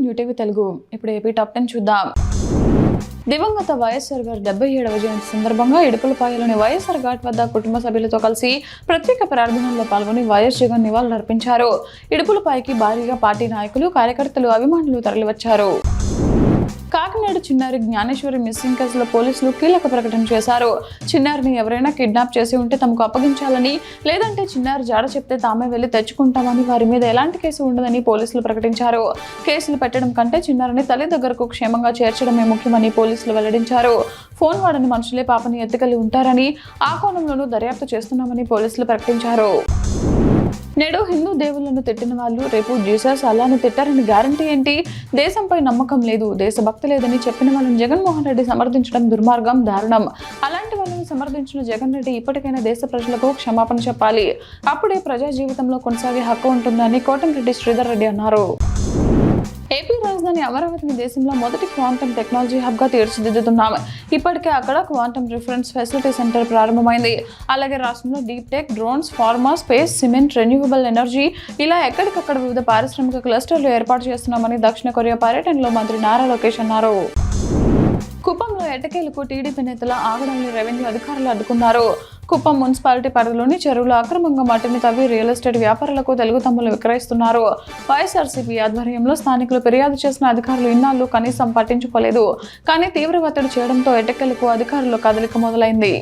New TV Telugu. ఇప్పుడు AP top 10 చూద్దాం. దివంగత వైఎస్ఆర్ గారి 77వ జయంతి సందర్భంగా ఇడుపులపాయలోని వైఎస్ఆర్ ఘాట్ వద్ద కుటుంబ సభ్యులతో కలిసి ప్రత్యేక ప్రార్థనల్లో పాల్గొని వైఎస్ జగన్ నివాళులర్పించారు. ఇడుపులపాయకి భారీగా పార్టీ నాయకులు, కార్యకర్తలు, అభిమానులు తరలివచ్చారు. కాకినాడ చిన్నారి జ్ఞానేశ్వరి మిస్సింగ్ కేసులో పోలీసులు కీలక ప్రకటన చేశారు. చిన్నారిని ఎవరైనా కిడ్నాప్ చేసి ఉంటే తమకు అప్పగించాలని, లేదంటే చిన్నారి జాడ చెప్తే తామే వెళ్లి తెచ్చుకుంటామని, వారి మీద ఎలాంటి కేసు ఉండదని పోలీసులు ప్రకటించారు. కేసులు పెట్టడం కంటే చిన్నారిని తల్లి దగ్గరకు క్షేమంగా చేర్చడమే ముఖ్యమని పోలీసులు వెల్లడించారు. ఫోన్ వాడని మనుషులే పాపని ఎత్తుకెళ్లి ఉంటారని, ఆ కోణంలోనూ దర్యాప్తు చేస్తున్నామని పోలీసులు ప్రకటించారు. నేడు హిందూ దేవుళ్లను తిట్టిన వాళ్ళు రేపు జీసస్ అల్లాను తిట్టారని గ్యారంటీ ఏంటి? దేశంపై నమ్మకం లేదు, దేశభక్తి లేదని చెప్పిన వాళ్ళని జగన్మోహన్ రెడ్డి సమర్థించడం దుర్మార్గం, దారుణం. అలాంటి వాళ్ళని సమర్థించిన జగన్ రెడ్డి ఇప్పటికైనా దేశ ప్రజలకు క్షమాపణ చెప్పాలి. అప్పుడే ప్రజా జీవితంలో కొనసాగే హక్కు ఉంటుందని కోటంరెడ్డి శ్రీధర్ రెడ్డి అన్నారు. ఏపీ రాజధాని అమరావతిని దేశంలో మొదటి క్వాంటమ్ టెక్నాలజీ హబ్ గా తీర్చిదిద్దుతున్నాం. ఇప్పటికే అక్కడ క్వాంటమ్ రిఫరెన్స్ ఫెసిలిటీ సెంటర్ ప్రారంభమైంది. అలాగే రాష్ట్రంలో deep tech, drones, pharma, space, cement, renewable energy ఇలా ఎక్కడికక్కడ వివిధ పారిశ్రామిక క్లస్టర్లు ఏర్పాటు చేస్తున్నామని దక్షిణ కొరియా పర్యటనలో మంత్రి నారా లోకేష్ అన్నారు. కుప్పంలో ఎట్టకేలకు టీడీపీ నేతల ఆగడాన్ని రెవెన్యూ అధికారులు అడ్డుకున్నారు. కుప్పం మున్సిపాలిటీ పరిధిలోని చెరువులు అక్రమంగా మట్టిని తవ్వి రియల్ ఎస్టేట్ వ్యాపారులకు తెలుగు తమ్ములు విక్రయిస్తున్నారు. వైఎస్ఆర్సీపీ ఆధ్వర్యంలో స్థానికులు ఫిర్యాదు చేసిన అధికారులు ఇన్నాళ్లు కనీసం పట్టించుకోలేదు. కానీ తీవ్ర ఒత్తిడి చేయడంతో ఎట్టకేలకు అధికారులు కదలిక మొదలైంది.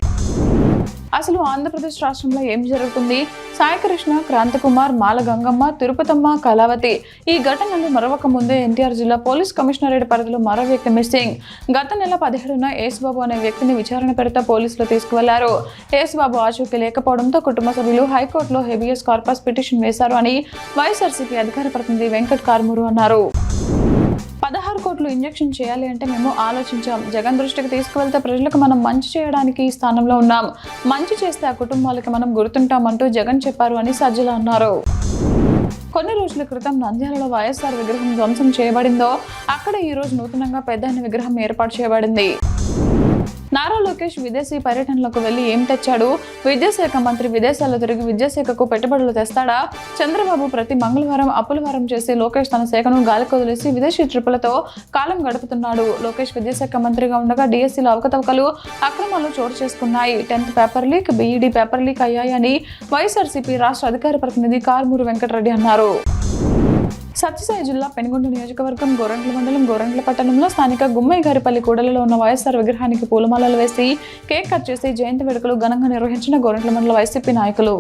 అసలు ఆంధ్రప్రదేశ్ రాష్ట్రంలో ఏం జరుగుతుంది? సాయికృష్ణ, క్రాంతికుమార్, మాల గంగమ్మ, తిరుపతమ్మ, కళావతి ఈ ఘటనలు మరొక ముందే ఎన్టీఆర్ జిల్లా పోలీస్ కమిషనరేట్ పరిధిలో మరో వ్యక్తి మిస్సింగ్. గత నెల 17న యేసుబాబు అనే వ్యక్తిని విచారణ పేరుతో పోలీసులు తీసుకువెళ్లారు. యేసుబాబు ఆచూకీ లేకపోవడంతో కుటుంబ సభ్యులు హైకోర్టులో హెబియస్ కార్పస్ పిటిషన్ వేశారు అని వైఎస్ఆర్సీపీ అధికార ప్రతినిధి వెంకట్ కార్మూరు అన్నారు. 16 కోట్లు ఇంజెక్షన్ చేయాలి అంటే మేము ఆలోచించాం. జగన్ దృష్టికి తీసుకువెళ్తే ప్రజలకు మనం మంచి చేయడానికి ఈ స్థానంలో ఉన్నాం. మంచి చేస్తే ఆ కుటుంబాలకి మనం గుర్తుంటామంటూ జగన్ చెప్పారు అని సజ్జల అన్నారు. కొన్ని రోజుల క్రితం నంద్యాలలో వైఎస్ఆర్ విగ్రహం ధ్వంసం చేయబడిందో అక్కడ ఈ రోజు నూతనంగా పెద్ద విగ్రహం ఏర్పాటు చేయబడింది. నారా లోకేష్ విదేశీ పర్యటనలకు వెళ్లి ఏం తెచ్చాడు? విద్యాశాఖ మంత్రి విదేశాల్లో తిరిగి విద్యాశాఖకు పెట్టుబడులు తెస్తాడా? చంద్రబాబు ప్రతి మంగళవారం అప్పులవారం చేసి లోకేష్ తన శాఖను గాలికొదిలేసి విదేశీ ట్రిప్పులతో కాలం గడుపుతున్నాడు. లోకేష్ విద్యాశాఖ మంత్రిగా ఉండగా డిఎస్సీలో అవకతవకలు, అక్రమాలు చోటు చేసుకున్నాయి. 10th paper leak, BEd paper leak అయ్యాయని వైఎస్ఆర్సీపీ రాష్ట్ర అధికార ప్రతినిధి కార్మూరు వెంకటరెడ్డి అన్నారు. సత్యసాయి జిల్లా పెనుగొండ నియోజకవర్గం గోరంట్ల మండలం గోరంట్ల పట్టణంలో స్థానిక గుమ్మయ్యగారిపల్లి కూడలిలో ఉన్న వైఎస్ఆర్ విగ్రహానికి పూలమాలలు వేసి కేక్ కట్ చేసి జయంతి వేడుకలు ఘనంగా నిర్వహించిన గోరంట్ల మండల వైసీపీ నాయకులు.